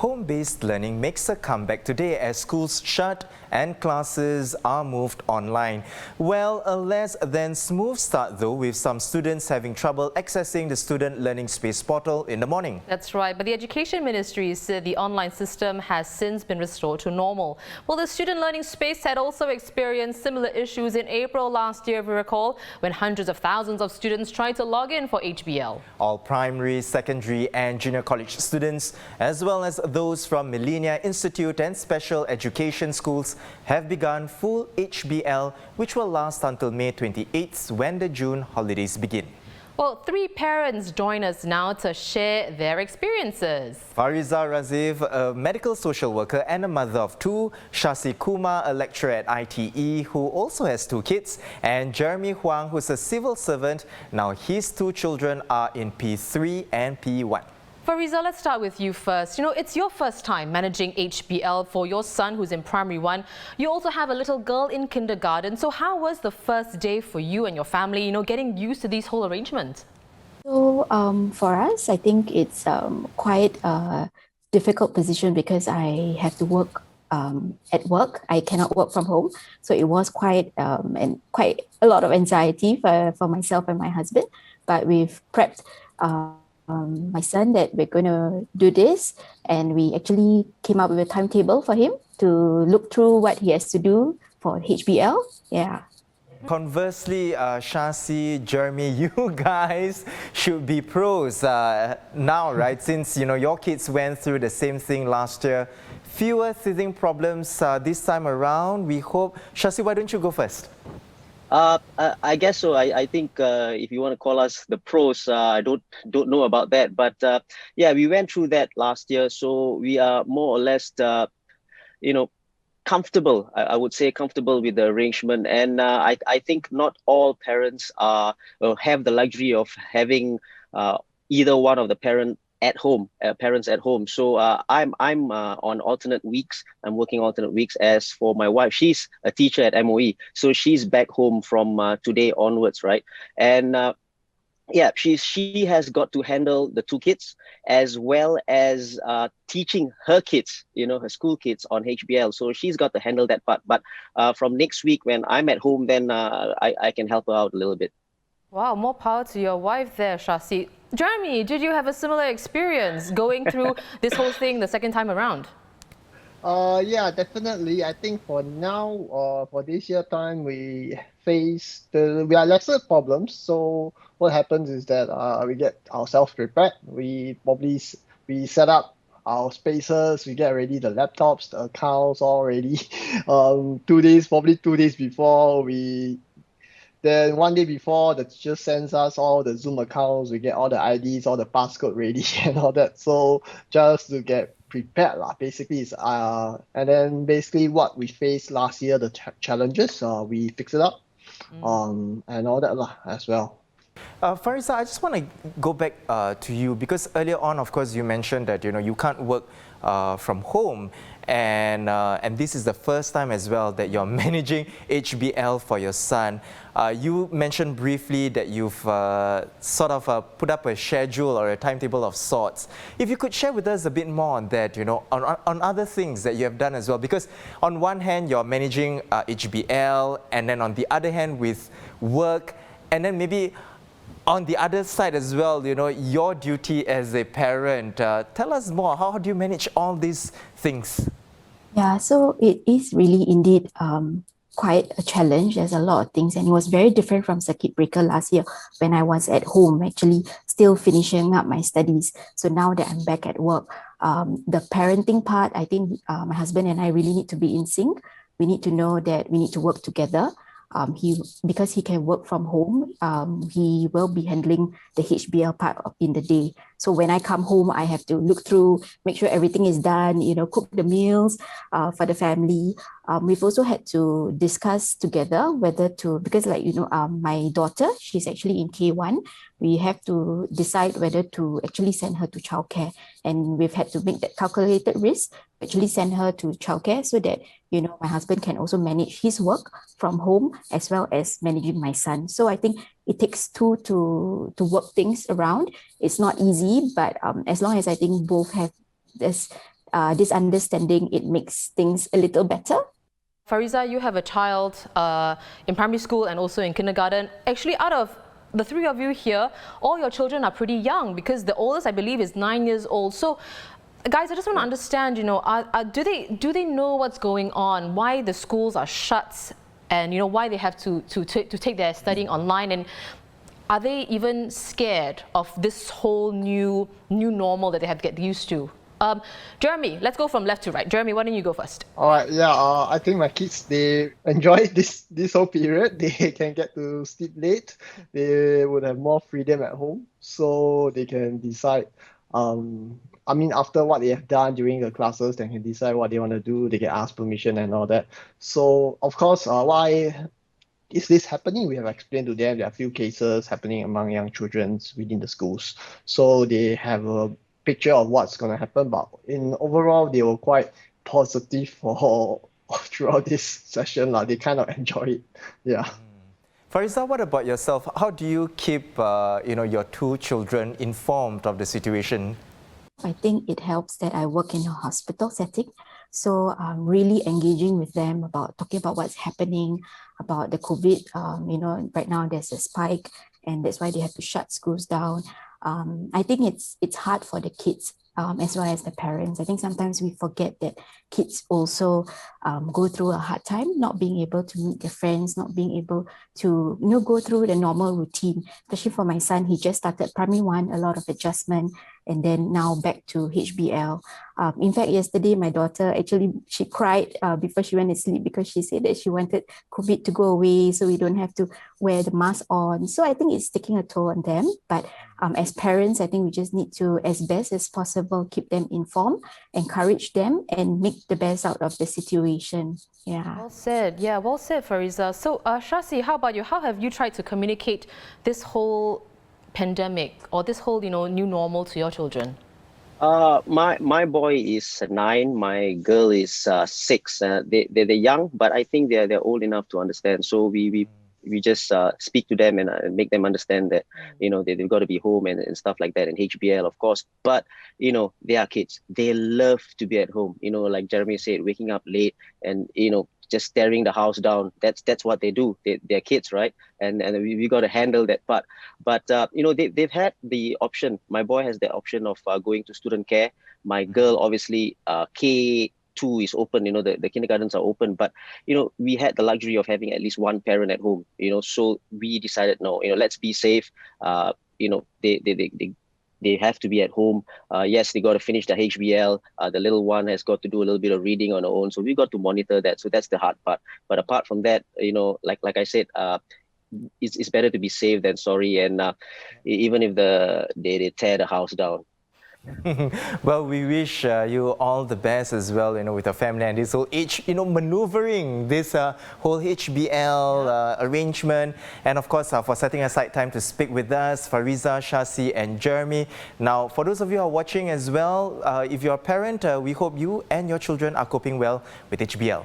Home-based learning makes a comeback today as schools shut and classes are moved online. Well, a less than smooth start though, with some students having trouble accessing the Student Learning Space portal in the morning. That's right, but the Education Ministry said the online system has since been restored to normal. Well, the Student Learning Space had also experienced similar issues in April last year, if you recall, when hundreds of thousands of students tried to log in for HBL. All primary, secondary and junior college students, as well as those from Millennia Institute and special education schools, have begun full HBL, which will last until May 28th when the June holidays begin. Well, three parents join us now to share their experiences. Fariza Razif, a medical social worker and a mother of two, Shasi Kumar, a lecturer at ITE who also has two kids, and Jeremy Huang, who's a civil servant. Now his two children are in P3 and P1. Fariza, let's start with you first. You know, it's your first time managing HBL for your son who's in primary 1. You also have a little girl in kindergarten. So how was the first day for you and your family, getting used to these whole arrangements? So for us, I think it's quite a difficult position because I have to work at work. I cannot work from home. So it was quite a lot of anxiety for myself and my husband. But we've prepped my son that we're going to do this, and we actually came up with a timetable for him to look through what he has to do for HBL. Yeah. Conversely, Shasi, Jeremy, you guys should be pros now, right? Since your kids went through the same thing last year. Fewer teething problems this time around, we hope. Shasi, why don't you go first? I guess so. I think if you want to call us the pros, I don't know about that. But yeah, we went through that last year, so we are more or less, comfortable. I would say comfortable with the arrangement, and I think not all parents have the luxury of having either one of the parents at home. So I'm on alternate weeks. I'm working alternate weeks. As for my wife, she's a teacher at MOE, so she's back home from today onwards, right? And yeah, she has got to handle the two kids as well as teaching her kids, her school kids on HBL. So she's got to handle that part. But from next week when I'm at home, then I can help her out a little bit. Wow, more power to your wife there, Shasi. Jeremy, did you have a similar experience going through this whole thing the second time around? Yeah, definitely. I think for now, for this year time, we are lesser problems. So what happens is that we get ourselves prepared. We set up our spaces. We get ready the laptops, the accounts all ready. 2 days, probably 2 days before Then 1 day before, the teacher sends us all the Zoom accounts. We get all the IDs, all the passcode ready and all that. So just to get prepared, basically, and then basically what we faced last year, the challenges, we fix it up, and all that as well. Fariza, I just want to go back to you because earlier on, of course, you mentioned that you can't work from home, and this is the first time as well that you're managing HBL for your son. You mentioned briefly that you've sort of put up a schedule or a timetable of sorts. If you could share with us a bit more on that, on other things that you have done as well, because on one hand you're managing HBL, and then on the other hand with work, and then maybe on the other side as well, your duty as a parent. Tell us more. How do you manage all these things? Yeah, so it is really indeed quite a challenge. There's a lot of things, and it was very different from circuit breaker last year when I was at home, actually still finishing up my studies. So now that I'm back at work, the parenting part, I think my husband and I really need to be in sync. We need to know that we need to work together. Because he can work from home, he will be handling the HBL part in the day. So when I come home, I have to look through, make sure everything is done, cook the meals for the family. We've also had to discuss together whether to, because my daughter, she's actually in K1. We have to decide whether to actually send her to childcare. And we've had to make that calculated risk, actually send her to childcare so that, my husband can also manage his work from home as well as managing my son. So I think it takes two to work things around. It's not easy, but as long as I think both have this this understanding, it makes things a little better. Fariza, you have a child in primary school and also in kindergarten. Actually, out of the three of you here, all your children are pretty young because the oldest, I believe, is 9 years old. So, guys, I just want to understand, do they know what's going on? Why the schools are shut, and why they have to take their studying online? And are they even scared of this whole new normal that they have to get used to? Jeremy, let's go from left to right. Jeremy, why don't you go first? All right, yeah, I think my kids, they enjoy this whole period. They can get to sleep late. They would have more freedom at home, so they can decide. After what they have done during the classes, they can decide what they want to do. They can ask permission and all that. So, of course, why is this happening? We have explained to them there are a few cases happening among young children within the schools. So they have a picture of what's going to happen, but in overall they were quite positive throughout this session. They kind of enjoy it. Yeah. Fariza, what about yourself? How do you keep your two children informed of the situation? I think it helps that I work in a hospital setting. So I'm really engaging with them talking about what's happening, about the COVID. Right now there's a spike and that's why they have to shut schools down. I think it's hard for the kids as well as the parents. I think sometimes we forget that kids also go through a hard time, not being able to meet their friends, not being able to go through the normal routine. Especially for my son, he just started primary 1, a lot of adjustment, and then now back to HBL. In fact, yesterday my daughter she cried before she went to sleep because she said that she wanted COVID to go away so we don't have to wear the mask on. So I think it's taking a toll on them. But as parents, I think we just need to, as best as possible, keep them informed, encourage them, and make the best out of the situation. Yeah. Well said. Yeah, well said, Fariza. So, Shasi, how about you? How have you tried to communicate this whole pandemic or this whole, new normal to your children? My boy is 9. My girl is 6. They're young, but I think they're old enough to understand. So we just speak to them and make them understand that they've got to be home and stuff like that, and HBL, of course. But they are kids. They love to be at home. Like Jeremy said, waking up late and just staring the house down. That's what they do. They're kids, right? And we got to handle that part. But they've had the option. My boy has the option of going to student care. My girl, obviously, K2 is open. The kindergartens are open. But we had the luxury of having at least one parent at home. So we decided, no, let's be safe. They have to be at home. Yes, they got to finish the HBL. The little one has got to do a little bit of reading on her own. So we got to monitor that. So that's the hard part. But apart from that, like I said, it's better to be safe than sorry. And even if they tear the house down. Well, we wish you all the best as well, with your family and this whole maneuvering this whole HBL arrangement, and of course for setting aside time to speak with us, Fariza, Shasi and Jeremy. Now, for those of you who are watching as well, if you're a parent, we hope you and your children are coping well with HBL.